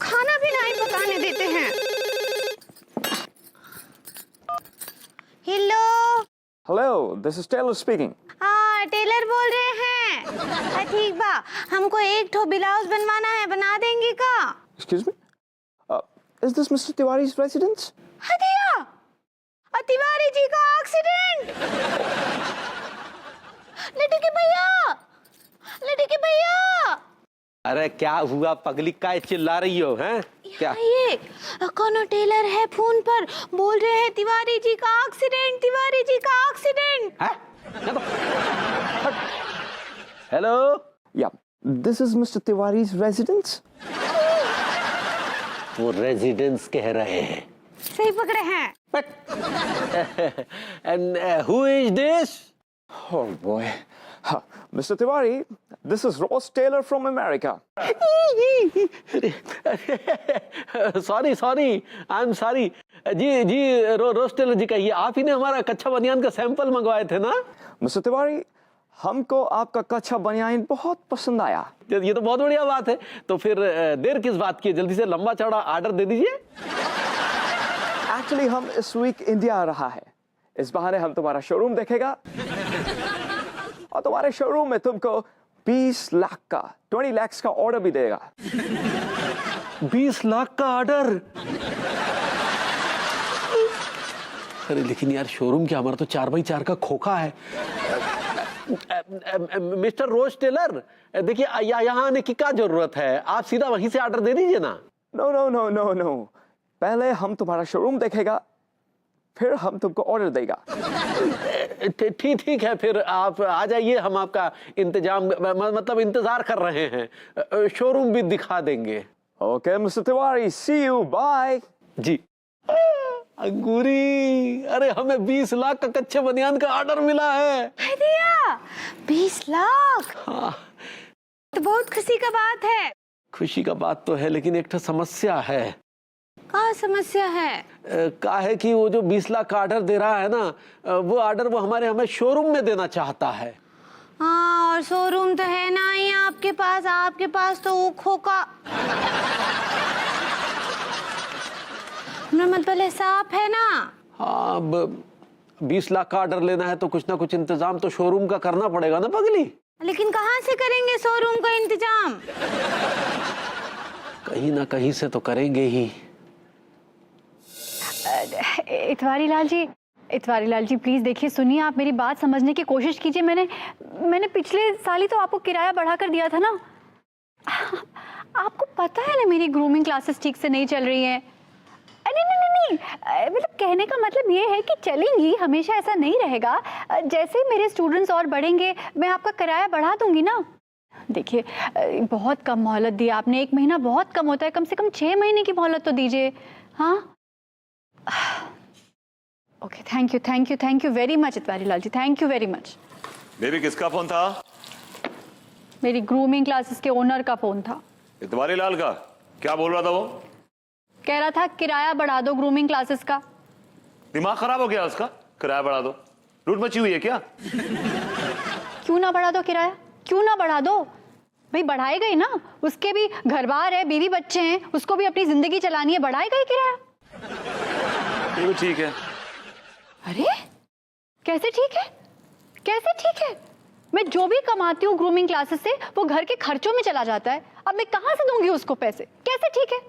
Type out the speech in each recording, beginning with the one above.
खाना भी नहीं पकाने देते हैं। Hello hello, this is tailor speaking. हाँ, टेलर बोल रहे हैं। ठीक बा, हमको एक ठो ब्लाउज बनवाना है, बना देंगे का? Excuse me, is this mister Tiwari's residence? हदिया, तिवारी जी का एक्सीडेंट। लड़के भैया, लड़के भैया। अरे क्या हुआ पगली, काय चिल्ला रही हो हैं? क्या ये कौन टेलर है फोन पर बोल रहे हैं तिवारी जी का एक्सीडेंट, तिवारी जी का एक्सीडेंट। हेलो, या, this is mister Tiwari's residence? वो रेजिडेंस कह रहे हैं। सही पकड़े हैं। And who is this? Oh boy. Mr. Tiwari, this is Ross Taylor from America. Sorry sorry, I am sorry. जी रोज टेलर जी कहिए, आप ही ने हमारा कच्चा बनियान का सैंपल मंगवाए थे ना? Mr. Tiwari, हमको आपका कच्चा बनियान बहुत पसंद आया। ये तो बहुत बढ़िया बात है। तो फिर देर किस बात की, जल्दी से लंबा चौड़ा ऑर्डर दे दीजिए। एक्चुअली हम इस वीक इंडिया आ रहा है, इस बहाने हम तुम्हारा शोरूम देखेगा और तुम्हारे शोरूम में तुमको 20 लाख का 20 lakhs का ऑर्डर भी देगा। 20 लाख का ऑर्डर? अरे लेकिन यार, शोरूम क्या, हमारा तो 4x4 का खोखा है। मिस्टर रोज टेलर, देखिए यहाँ आने की क्या जरूरत है, आप सीधा वहीं से ऑर्डर दे दीजिए ना। No no no no no, पहले हम तुम्हारा शोरूम देखेगा, फिर हम तुमको ऑर्डर देगा। ठीक है, फिर आप आ जाइए, हम आपका मतलब इंतजार कर रहे हैं, शोरूम भी दिखा देंगे। Okay mister Tiwari, see you, bye. जी। अंगूरी, अरे हमें 20 लाख का कच्चे बनियान का ऑर्डर मिला है। दिया 20 लाख? हाँ। तो बहुत खुशी का बात है। खुशी का बात तो है, लेकिन एक समस्या है। क्या समस्या है? क्या है कि वो जो 20 लाख का ऑर्डर दे रहा है ना, वो ऑर्डर वो हमें शोरूम में देना चाहता है। हाँ, और शोरूम तो है ना ही आपके पास तो वो खोका मतलब साफ है ना। हाँ, 20 लाख का ऑर्डर लेना है तो कुछ ना कुछ इंतजाम तो शोरूम का करना पड़ेगा ना पगली। लेकिन कहाँ से करेंगे शोरूम का इंतजाम? कहीं ना कहीं से तो करेंगे ही। इतवारी लाल जी प्लीज देखिए, सुनिए, आप मेरी बात समझने की कोशिश कीजिए। मैंने पिछले साल ही तो आपको किराया बढ़ा कर दिया था ना। आपको पता है ना मेरी ग्रूमिंग क्लासेस ठीक से नहीं चल रही हैं। नहीं, मतलब कहने का मतलब ये है कि चलेंगी, हमेशा ऐसा नहीं रहेगा। जैसे ही मेरे स्टूडेंट्स और बढ़ेंगे, मैं आपका किराया बढ़ा दूंगी ना। देखिए, बहुत कम मोहलत दी आपने, 1 महीना बहुत कम होता है, कम से कम 6 महीने की मोहलत तो दीजिए। हाँ, okay, thank you very much Itwari Lal ji, thank you very much. Baby, किसका फोन था? मेरी ग्रूमिंग क्लासेस के ओनर का फोन था। इतवारी लाल का? क्या बोल रहा था वो? कह रहा था किराया बढ़ा दो ग्रूमिंग क्लासेस का। दिमाग खराब हो गया उसका? किराया बढ़ा दो? लूट मची हुई है क्या? क्यों ना बढ़ा दो किराया, क्यों ना बढ़ा दो भाई, बढ़ाएगा ही ना। उसके भी घर बार है, बीवी बच्चे हैं, उसको भी अपनी जिंदगी चलानी है, बढ़ाएगा ही किराया। ये भी ठीक है। अरे कैसे ठीक है, कैसे ठीक है? मैं जो भी कमाती हूँ ग्रूमिंग क्लासेस से, वो घर के खर्चों में चला जाता है। अब मैं कहाँ से दूंगी उसको पैसे? कैसे ठीक है?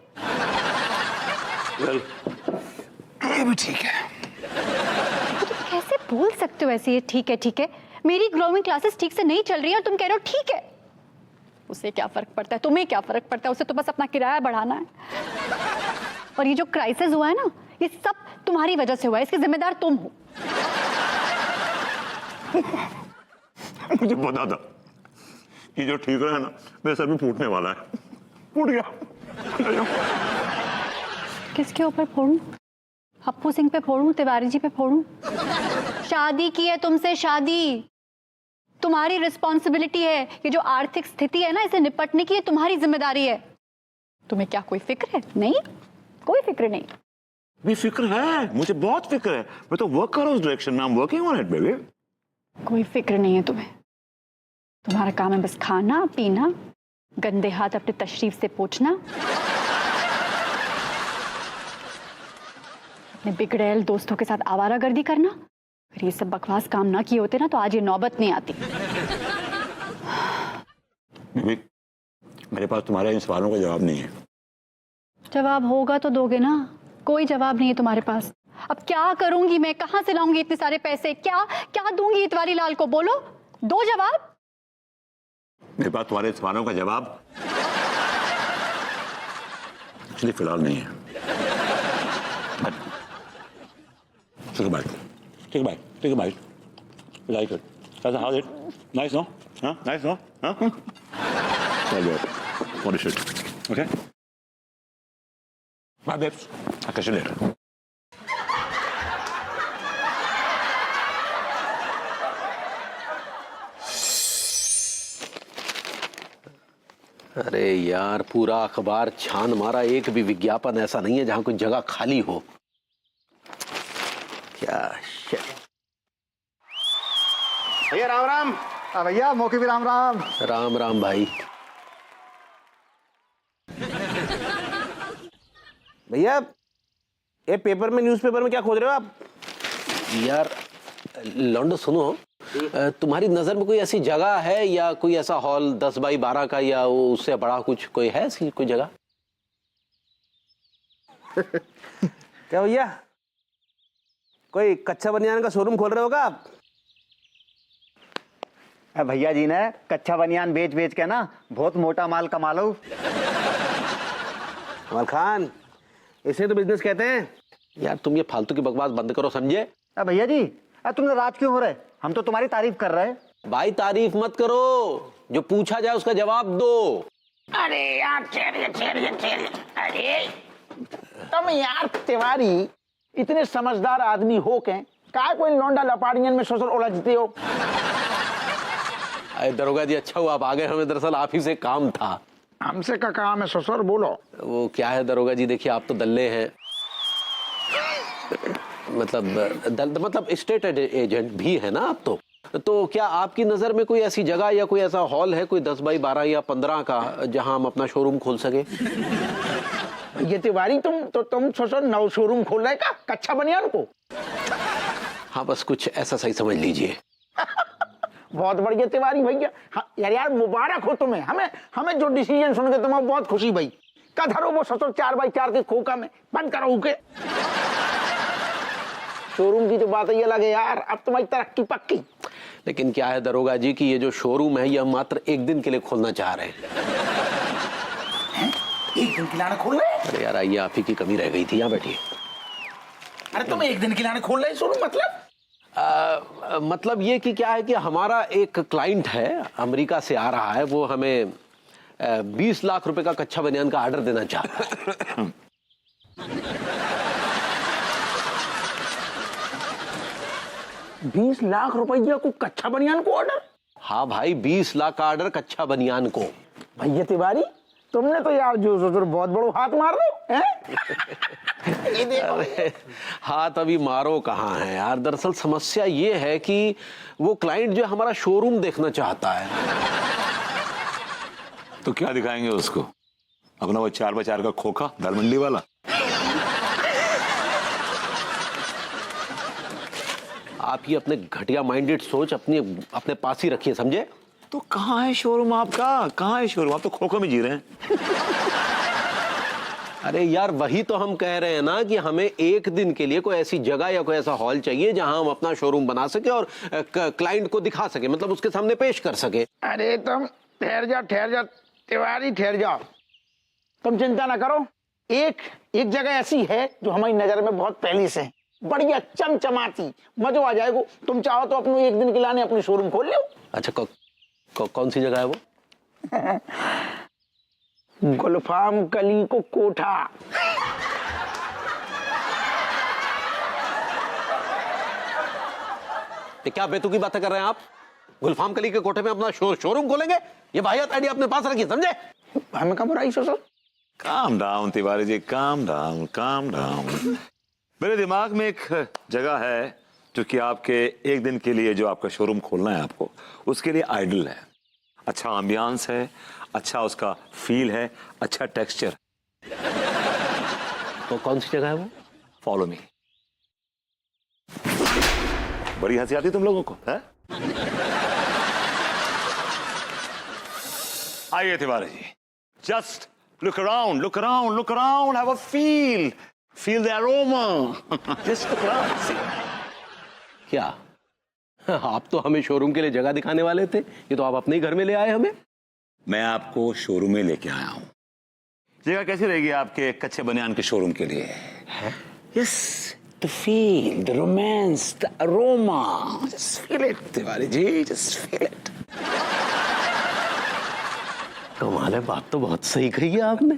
ये भी ठीक है। तो कैसे बोल सकते हो ऐसे? ये ठीक है? मेरी ग्रूमिंग क्लासेस ठीक से नहीं चल रही है और तुम कह रहे हो ठीक है। उसे क्या फर्क पड़ता है, तुम्हें क्या फर्क पड़ता है? उसे तो बस अपना किराया बढ़ाना है। और ये जो क्राइसिस हुआ है ना, ये सब तुम्हारी वजह से हुआ है, इसके जिम्मेदार तुम हो। मुझे पता था कि जो ठीक रहा है ना, मेरा सर भी फूटने वाला है। फूट गया। किसके ऊपर फोड़ूं? हप्पू सिंह पे फोड़ूं? तिवारी जी पे फोड़ूं? शादी की है तुमसे, शादी तुम्हारी रिस्पॉन्सिबिलिटी है। ये जो आर्थिक स्थिति है ना, इसे निपटने की ये तुम्हारी जिम्मेदारी है। तुम्हें क्या कोई फिक्र है? नहीं, कोई फिक्र नहीं। भी फिक्र है, मुझे बहुत फिक्र है। मैं तो वर्क कर रहा हूँ उस डायरेक्शन में। I'm working on it, baby। कोई फिक्र नहीं है तुम्हें। तुम्हारा काम है बस खाना पीना, गंदे हाथ अपने तशरीफ से पोंछना अपने बिगड़ैल दोस्तों के साथ आवारागर्दी करना। अगर ये सब बकवास काम ना किए होते ना तो आज ये नौबत नहीं आती। बेबी, मेरे पास तुम्हारे इन सवालों का जवाब नहीं है। जवाब होगा तो दोगे ना? कोई जवाब नहीं है तुम्हारे पास। अब क्या करूंगी मैं? कहां से लाऊंगी इतने सारे पैसे? क्या क्या दूंगी इतवारी लाल को? बोलो, दो जवाब। मेरे पास तुम्हारे सवालों का जवाब इसलिए फिलहाल नहीं है। Take a bite. Take a bite. Take a bite. You like it? How's it? Nice, no? Huh? Nice, no? Huh? Well, good. Finish it. Okay? Bye, babes. I'll catch you later. अरे यार, पूरा अखबार छान मारा, एक भी विज्ञापन ऐसा नहीं है जहां कोई जगह खाली हो। क्या भैया राम राम। भैया मौके भी राम राम। राम राम भाई। भैया ये पेपर में, न्यूज़पेपर में क्या खोज रहे हो आप? यार लौंडो सुनो, तुम्हारी नजर में कोई ऐसी जगह है या कोई ऐसा हॉल 10 बाई 12 का या वो उससे बड़ा कुछ कोई है ऐसी कोई जगह? क्या भैया कोई कच्चा बनियान का शोरूम खोल रहे हो क्या आप? भैया जी ने कच्चा बनियान बेच बेच के ना बहुत मोटा माल कमा लो। कमल खान, इसे तो बिजनेस कहते हैं। यार तुम ये फालतू की बकवास बंद करो, समझे? भैया जी तुम नाराज क्यों हो रहे? हम तो तुम्हारी तारीफ कर रहे हैं। भाई तारीफ मत करो, जो पूछा जाए उसका जवाब दो। अरे यार ठहरिए। अरे तुम यार तिवारी इतने समझदार आदमी हो के काय कोई लौंडा लपाड़ियन में सोशल उलझते हो? अरे दरोगा जी, अच्छा हुआ आप आ गए, हमें दरअसल आप ही से काम था। हमसे का काम है ससुर? बोलो। वो क्या है दरोगा जी, देखिए आप तो दल्ले हैं, मतलब स्टेट एजेंट भी है ना आप तो क्या आपकी नजर में कोई ऐसी जगह या कोई ऐसा हॉल है, कोई 10 बाई 12 या 15 का, जहां हम अपना शोरूम खोल सके? ये तिवारी तुम ससुर नौ शोरूम खोल रहे का कच्चा बनियान को? हाँ बस कुछ ऐसा सही समझ लीजिए। बहुत बढ़िया तिवारी भैया। हाँ, यार मुबारक हो तुम्हें। हमें जो डिसीजन सुन के तुम्हें बहुत खुशी भाई। कधरो वो ससुर 4 बाई 4 के खोखा में बंद करो के शोरूम की जो बात है ये लगे यार, अब तुम्हारी तरक्की पक्की। लेकिन क्या है दरोगा जी कि ये जो शोरूम है ये मात्र एक दिन के लिए खोलना चाह रहे हैं। एक दिन के लिए खोल रहे? अरे यार आइए, आप ही की कमी रह गई थी, यहाँ बैठिए। अरे तुम एक दिन के लिए खोल रहे शोरूम? मतलब ये कि क्या है कि हमारा एक क्लाइंट है, अमेरिका से आ रहा है, वो हमें 20 लाख रुपए का कच्चा बनियान का ऑर्डर देना चाहता है। 20 लाख रुपया को कच्चा बनियान को ऑर्डर? हाँ भाई, 20 लाख का ऑर्डर कच्चा बनियान को। भैया तिवारी तुमने तो यार जो ससुर बहुत बड़ो हाथ मार दो हैं? अरे हाथ अभी मारो कहाँ है यार, दरअसल समस्या ये है कि वो क्लाइंट जो हमारा शोरूम देखना चाहता है। तो क्या दिखाएंगे उसको? अपना वो 4 बाई 4 का खोखा दाल मंडी वाला? आप ही अपने घटिया माइंडेड सोच अपने पास ही रखिए, समझे? तो कहाँ है शोरूम आपका? कहाँ है शोरूम? आप तो खोखो में जी रहे हैं। अरे यार वही तो हम कह रहे हैं ना कि हमें एक दिन के लिए कोई ऐसी जगह या कोई ऐसा हॉल चाहिए जहां हम अपना शोरूम बना सके और क्लाइंट को दिखा सके, मतलब उसके सामने पेश कर सके। अरे तुम ठहर जा तिवारी, ठहर जाओ। तुम चिंता ना करो, एक जगह ऐसी है जो हमारी नजर में बहुत पहले से बढ़िया चमचमाती, मजा आ जाएगा। तुम चाहो तो अपने एक दिन के लाने अपनी शोरूम खोल लो। अच्छा कौन सी जगह है वो? गुलफाम कली को कोठा। क्या बेतुकी बातें कर रहे हैं आप? गुलफाम कली के कोठे में अपना शोरूम खोलेंगे? ये वाहियात आइडिया अपने पास रखिए, समझे? हमें कब बुराई ससुर? Calm down Tiwari ji, calm down. मेरे दिमाग में एक जगह है जो कि आपके एक दिन के लिए जो आपका शोरूम खोलना है आपको, उसके लिए आइडियल है। अच्छा एम्बियंस है, अच्छा उसका फील है, अच्छा टेक्सचर। तो कौन सी जगह है वो? Follow me. बड़ी हंसी आती तुम लोगों को है? आइए Tiwari ji, just look around, look around, look around, have a feel the aroma, just look around. क्या आप तो हमें शोरूम के लिए जगह दिखाने वाले थे, ये तो आप अपने ही घर में ले आए हमें। मैं आपको शोरूम में लेके आया हूं। जगह कैसी रहेगी आपके कच्चे बनियान के शोरूम के लिए? Yes, the feel, the romance, the aroma, just feel it Tiwari ji, just feel it. कमाल है, बात तो बहुत सही कही है आपने।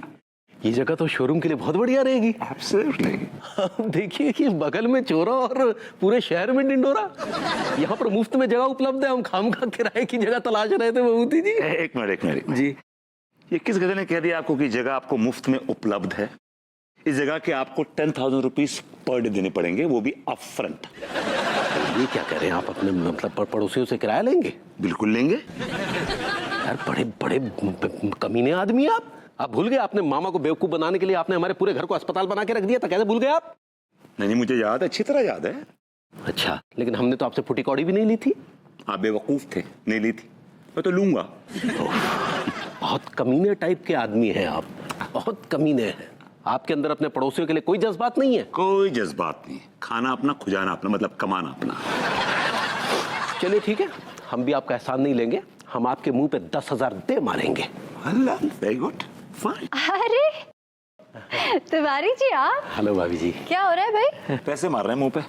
ये जगह तो शोरूम के लिए बहुत बढ़िया रहेगी। एब्सोल्युटली। देखिए कि बगल में चोरा और पूरे शहर में डिंडोरा। यहाँ पर मुफ्त में जगह उपलब्ध है, हम खामखा किराए की जगह तलाश रहे थे बबूती जी। एक मिनट जी, ये किस गधे ने कह दिया आपको कि जगह आपको मुफ्त में उपलब्ध है? इस जगह के आपको 10,000 रुपीज पर डे देने पड़ेंगे, वो भी अप फ्रंट। ये क्या करें, आप अपने मतलब पड़ोसियों से किराया लेंगे? बिल्कुल लेंगे। यार बड़े बड़े कमीने आदमी हैं आप भूल गए? आपने मामा को बेवकूफ बनाने के लिए आपने हमारे पूरे घर को अस्पताल बना के रख दिया था, कैसे भूल गए आप? नहीं, मुझे याद है, अच्छी तरह याद है। अच्छा, लेकिन हमने तो आपसे फुटी कौड़ी भी नहीं ली थी। आप बेवकूफ थे, नहीं ली थी। मैं तो लूंगा। बहुत कमीने टाइप के आदमी हैं आप, बहुत कमीने हैं। आपके अंदर अपने पड़ोसियों के लिए कोई जज्बात नहीं है? कोई जज्बात नहीं, खाना अपना, खुजाना अपना, मतलब कमाना अपना। चलिए ठीक है, हम भी आपका एहसान नहीं लेंगे, हम आपके मुंह पे 10,000 दे मारेंगे। Very good, fine. अरे तिवारी जी आप। हेलो भाभी जी। क्या हो रहा है भाई? पैसे मार रहे हैं मुंह पे।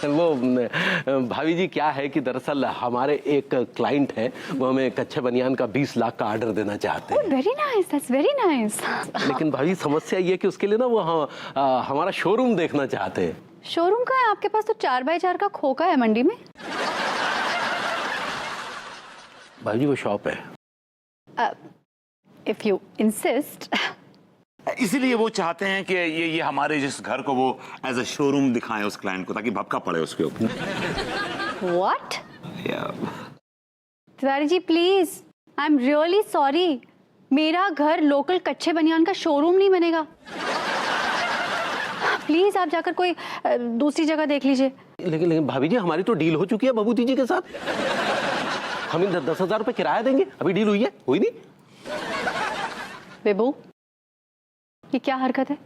वो भाभी जी क्या है कि दरअसल हमारे एक क्लाइंट है, वो हमें कच्चे बनियान का 20 लाख का ऑर्डर देना चाहते हैं। Very nice, that's very nice. लेकिन भाभी समस्या ये है कि उसके लिए ना वो हमारा शोरूम देखना चाहते हैं। शोरूम का है आपके पास? तो 4x4 का खोखा है मंडी में। भाभी जी वो शॉप है। If you insist. इसीलिए वो चाहते हैं कि ये हमारे जिस घर को वो एज अ शोरूम दिखाएं उस क्लाइंट को, ताकि भपका पड़े उसके ऊपर। What? Tiwari ji please, I am really sorry, मेरा घर लोकल कच्चे बनियान का शोरूम नहीं बनेगा। प्लीज आप जाकर कोई दूसरी जगह देख लीजिए। लेकिन भाभी जी हमारी तो डील हो चुकी है बबूती जी के साथ। हम इन 10,000 रुपए किराया देंगे, अभी डील हुई है, हुई नहीं। बेबू ये क्या हरकत है?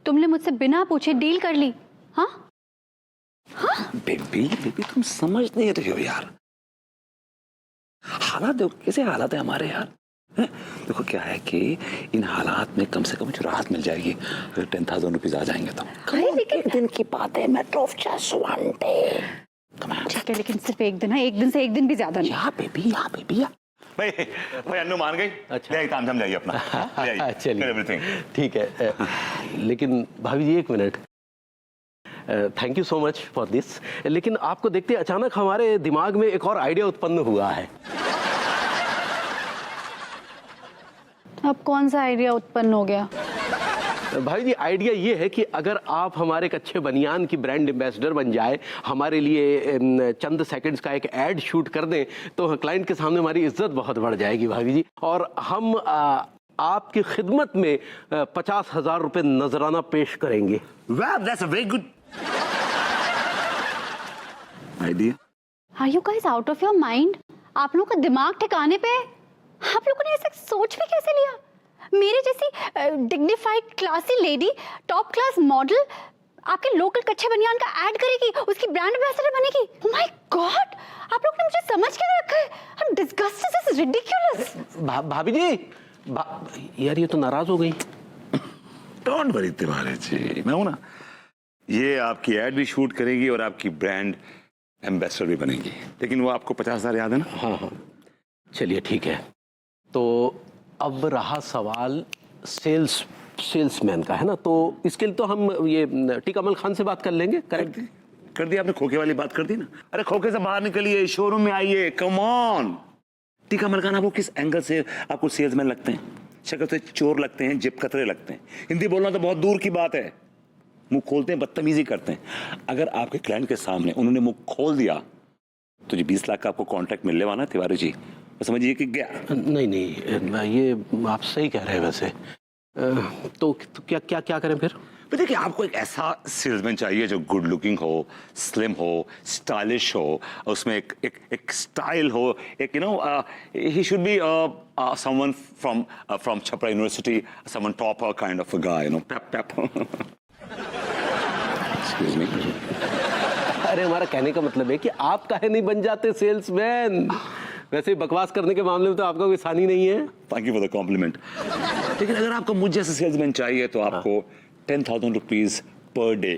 तुमने मुझसे बिना पूछे डील कर ली? हाँ बेबी तुम समझ नहीं रही हो यार। हालात देखो कैसे हालात है हमारे यार। देखो क्या है कि इन हालात में कम से कम मुझे राहत मिल जाएगी अगर 10,000 रुपीज आ जाएंगे तो। लेकिन दिन की बात है, matter of just one day. ठीक है, लेकिन सिर्फ एक दिन है, एक दिन से एक दिन भी ज्यादा नहीं। यहाँ बेबी भाई अन्नू मान गई। अच्छा। ले काम जाइए अपना। चलिए एवरीथिंग ठीक है। लेकिन भाभी जी एक minute, thank you so much for this. लेकिन आपको देखते अचानक हमारे दिमाग में एक और आइडिया उत्पन्न हुआ है। अब कौन सा आइडिया उत्पन्न हो गया? भाई जी आइडिया ये है कि अगर आप हमारे कच्चे बनियान की ब्रांड एम्बेसडर बन जाए, हमारे लिए चंद सेकंड्स का एक ऐड शूट कर दें, तो क्लाइंट के सामने हमारी इज्जत बहुत बढ़ जाएगी भाभी जी। और हम आपकी खिदमत में 50,000 रुपए नजराना पेश करेंगे। Wow, that's a very good idea. Are you guys out of your mind? आप लोगों का दिमाग ठिकाने पे है? आप लोगों ने ऐसा सोच भी कैसे लिया? मेरे जैसी dignified classy lady, top class model आपके लोकल कच्चे बनियान का ऐड करेगी, उसकी ब्रांड एम्बेसडर बनेगी? ओह माय गॉड, आप लोगों ने मुझे समझ के रखा है। I'm disgusted, this is ridiculous. भाभी जी यार ये तो नाराज हो गई। डोंट वरी तिवारी जी, मैं हूं ना। ये आपकी एड भी शूट करेगी और आपकी ब्रांड एम्बेसडर भी बनेगी। लेकिन वो आपको 50,000 याद है ना? हाँ चलिए ठीक है। तो अब रहा सवाल सेल्समैन का, है ना? तो इसके लिए तो हम ये टीकामल खान से बात कर लेंगे। करेक्ट कर दी आपने, खोखे वाली बात कर दी ना। अरे खोखे से बाहर निकलिए, शोरूम में आइए, कम ऑन। टीकामल खान आपको किस एंगल से आपको सेल्समैन लगते हैं? शक्ल से चोर लगते हैं, जेब कतरे लगते हैं। हिंदी बोलना तो बहुत दूर की बात है, मुंह खोलते हैं, बदतमीजी करते हैं। अगर आपके क्लाइंट के सामने उन्होंने मुंह खोल दिया तो जो 20 लाख का आपको कॉन्ट्रैक्ट मिलने वाला तिवारी जी, समझिए कि गया। नहीं ये आप सही कह रहे हैं वैसे। तो क्या करें फिर? तो देखिए, आपको एक ऐसा सेल्समैन चाहिए जो गुड लुकिंग हो, स्लिम हो, स्टाइलिश हो, उसमें एक स्टाइल हो, एक he should be someone from Chhapra university, someone topper kind of a guy, Pep excuse me. अरे हमारा कहने का मतलब है कि आप काहे नहीं बन जाते सेल्समैन? वैसे बकवास करने के मामले में तो आपका कोई सानी नहीं है। Thank you for the compliment. लेकिन अगर आपको मुझ जैसे सेल्समैन चाहिए तो आपको 10,000 रुपीज पर डे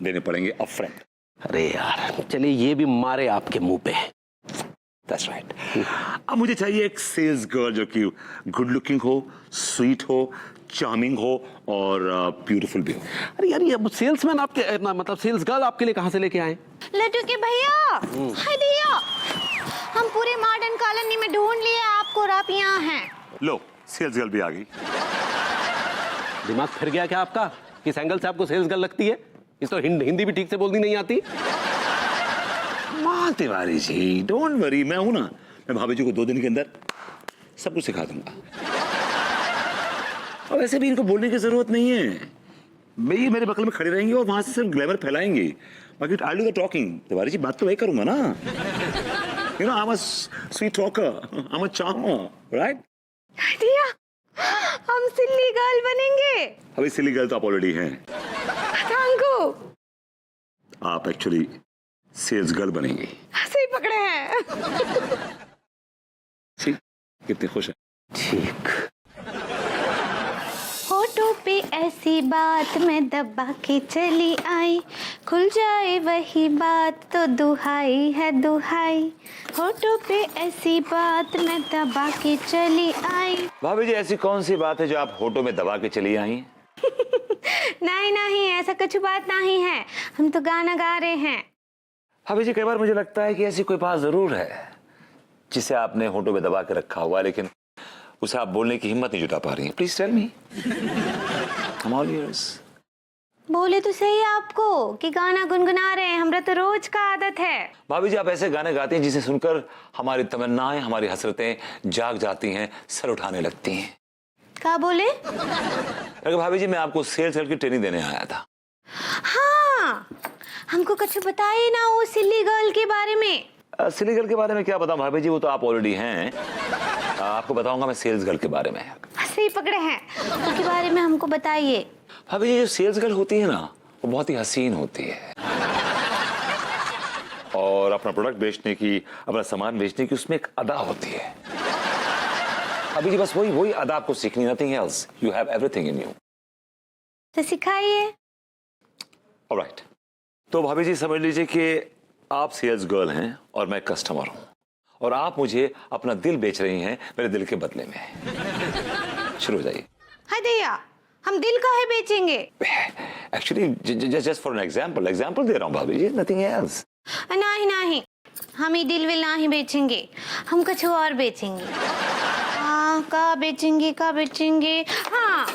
देने पड़ेंगे अपफ्रंट। अरे यार, चलिए ये भी मारे आपके मुंह पे। That's right. अब मुझे चाहिए एक सेल्स गर्ल जो कि गुड लुकिंग हो, स्वीट हो, चार्मिंग हो और ब्यूटीफुल भी हो। अरे यार, ये सेल्समैन आपके मतलब सेल्स गर्ल आपके लिए कहाँ से लेके आए? लड्डू के भैया, हाय भैया, हम पूरे मॉडर्न कॉलोनी में ढूंढ लिए आपको और आप यहाँ हैं। लो, सेल्स गर्ल भी आ गई। दिमाग फिर गया क्या आपका? किस एंगल से आपको सेल्स गर्ल लगती है? इस तो हिंदी भी ठीक से बोलनी नहीं आती। माँ तिवारी जी, डोंट वरी, मैं हूं ना। मैं भाभी जी को 2 दिन के अंदर सब कुछ सिखा दूंगा। और वैसे भी इनको बोलने की जरूरत नहीं है, ये मेरे बगल में खड़े रहेंगे और वहां से सिर्फ ग्लैमर फैलाएंगे। बाकी I do the talking. Tiwari ji, बात तो वही करूंगा ना। I am a sweet talker, I am a charmer, right? भैया, हम सिल्ली गर्ल बनेंगे। अभी सिली गर्ल तो आप ऑलरेडी हैं। थैंक आप एक्चुअली सेल्स गर्ल बनेंगी। सही पकड़े हैं। ठीक, कितने खुश हैं। ठीक। होठों पे ऐसी बात मैं दबा के चली आई, खुल जाए वही बात तो दुहाई है दुहाई। होठों पे ऐसी बात मैं दबा के चली आई। भाभी जी, ऐसी कौन सी बात है जो आप होठों में दबा के चली आई? नहीं नहीं, ऐसा कुछ बात नहीं है, हम तो गाना गा रहे हैं। भाभी जी, कई बार मुझे लगता है कि ऐसी कोई बात जरूर है जिसे आपने होठों में दबा के रखा हुआ है, लेकिन उसे आप बोलने की हिम्मत नहीं जुटा पा रही हैं। Please tell me. I'm all ears. बोले तो सही आपको कि गाना गुनगुना रहे हैं, हमरा तो रोज का आदत है। भाभी जी, आप ऐसे गाने गाती हैं जिसे सुनकर हमारी तमन्नाएं, हमारी हसरतें जाग जाती हैं, सर उठाने लगती हैं। क्या बोले? अगर भाभी जी, मैं आपको सेल्स गर्ल की ट्रेनिंग देने आया था। हाँ, हमको कुछ बताइए ना वो सिल्ली गर्ल के बारे में। सिली गर्ल के बारे में क्या बताऊं भाभी जी, वो तो आप ऑलरेडी हैं। आपको बताऊंगा मैं सेल्स गर्ल के बारे में। सही पकड़े हैं, उसके बारे में हमको बताइए। भाभी जी, जो सेल्स गर्ल होती है ना, वो बहुत ही हसीन होती है और अपना प्रोडक्ट बेचने की, अपना सामान बेचने की उसमें एक अदा होती है। अभी जी, बस वही अदा आपको सीखनी, nothing else. You have everything in you. तो सिखाइए। ऑलराइट, तो भाभी जी समझ लीजिए कि आप सेल्स गर्ल हैं और मैं कस्टमर हूं, और आप मुझे अपना दिल बेच रही हैं मेरे दिल के बदले में। शुरू हो जाइए। हाँ भैया, हम दिल काहे बेचेंगे? Actually just for an example दे रहा हूं भाभी जी, नथिंग एल्स। नहीं नहीं, हम ये दिल विल नहीं बेचेंगे, हम कुछ और बेचेंगे। हाँ, का बेचेंगे? हाँ,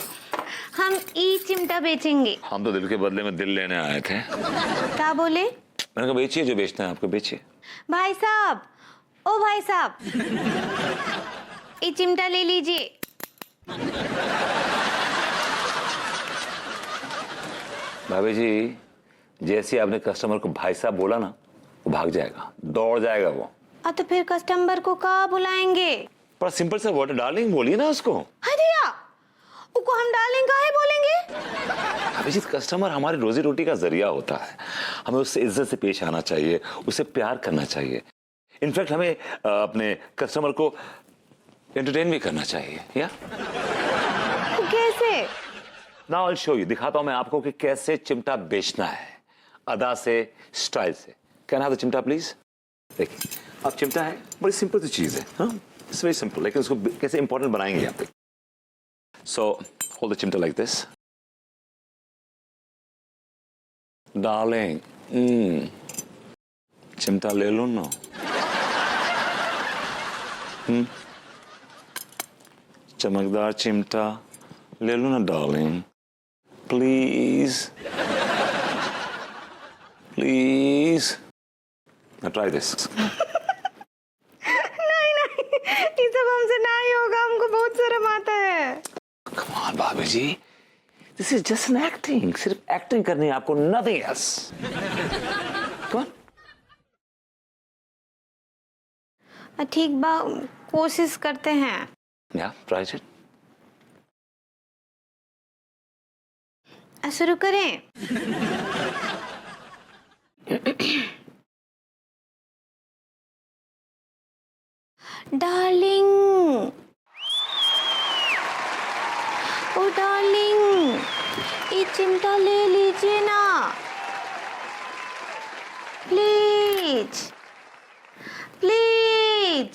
हम ई चिमटा बेचेंगे। हम तो दिल के बदले में दिल लेने आए थे। क्या बोले? मैंने कहा बेचिए, जो बेचना है आपको बेचिए। भाई साहब, ओ भाई साहब, ये चिमटा ले लीजिए। भाभी जी, जैसे आपने कस्टमर को भाई साहब बोला ना, वो भाग जाएगा, दौड़ जाएगा वो। तो फिर कस्टमर को कहाँ बुलाएंगे? पर सिंपल सा वर्ड डार्लिंग बोलिए ना उसको। हाँ भैया, उसको हम डार्लिंग काहे बोलेंगे? अभिजीत, कस्टमर हमारी रोजी रोटी का जरिया होता है, हमें उससे इज्जत से पेश आना चाहिए, उससे प्यार करना चाहिए। इनफैक्ट हमें अपने कस्टमर को एंटरटेन भी करना चाहिए। या कैसे? Now I will show you. दिखाता हूं मैं आपको कि कैसे चिमटा बेचना है, अदा से, स्टाइल से। कैन आई हैव द चिमटा प्लीज? देखिए, अब चिमटा है, बड़ी सिंपल सी चीज है। हाँ, इट्स वेरी सिंपल, लेकिन उसको कैसे इंपॉर्टेंट बनाएंगे आप। सो होल्ड द चिमटा लाइक दिस। डार्लिंग, चिमटा ले लो ना। चमकदार चिमटा ले लो ना darling, please please. Now try this. नहीं नहीं, ये सब हमसे नहीं होगा, हमको बहुत शर्म आता है। Come on भाभी जी, this is just an acting, सिर्फ एक्टिंग करनी है आपको, नथिंग एल्स। Come on. ठीक बा, कोशिश करते हैं। या ट्राई इट। शुरू करें। डार्लिंग, ओ डार्लिंग, ये चिमटा ले लीजिए ना, प्लीज प्लीज।